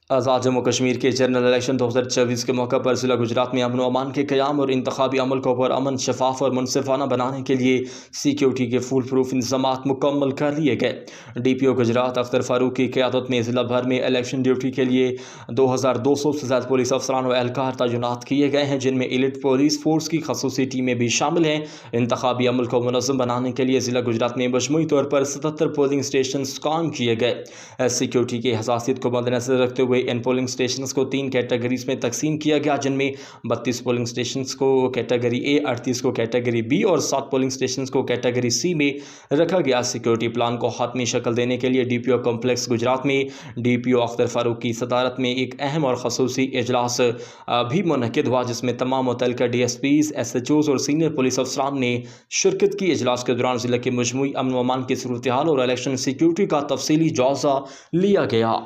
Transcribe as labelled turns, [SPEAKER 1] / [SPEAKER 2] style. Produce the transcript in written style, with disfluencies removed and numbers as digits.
[SPEAKER 1] आज़ाद जम्मू कश्मीर के general election 2024 के मौके पर ज़िला गुजरात में अमन व अमान के क़याम और इंतखाबी अमल को पुरअमन, शफाफ और मुनसिफाना बनाने के लिए सिक्योरिटी के फुल प्रूफ इंतज़ामात मुकम्मल कर लिए गए। DPO गुजरात अख्तर फारूक की क़यादत में ज़िला भर में इलेक्शन ड्यूटी के लिए 2200 से ज़्यादा पुलिस अफसरान व एहलकार तैनात किए गए हैं, जिनमें एलिट पुलिस फोर्स की खसूसी टीमें भी शामिल हैं। इंतखाबी अमल को मुनज़्ज़म बनाने के लिए ज़िला गुजरात में मजमूई तौर पर 77 पोलिंग स्टेशन कायम किए गए। सिक्योरिटी की हसासियत को मद्देनजर रखते हुए इन पोलिंग स्टेशंस को 3 कैटेगरीज में तकसीम किया गया, जिनमें 32 पोलिंग स्टेशंस को कैटेगरी ए, 38 को कैटेगरी बी और 7 पोलिंग स्टेशंस को कैटेगरी सी में रखा गया। सिक्योरिटी प्लान को हातमी शक्ल देने के लिए DPO कॉम्प्लेक्स गुजरात में DPO अख्तर फारूक की सदारत में एक अहम और खसूसी इजलास भी मुनक़िद हुआ, जिसमें तमाम मुतल्लिका DSPs, SHOs और सीनियर पुलिस अफसरान ने शिरकत की। इजलास के दौरान जिले के मजमूई अमन व अमान की सूरत हाल और इलेक्शन सिक्योरिटी का तफसीली जायज़ा लिया गया।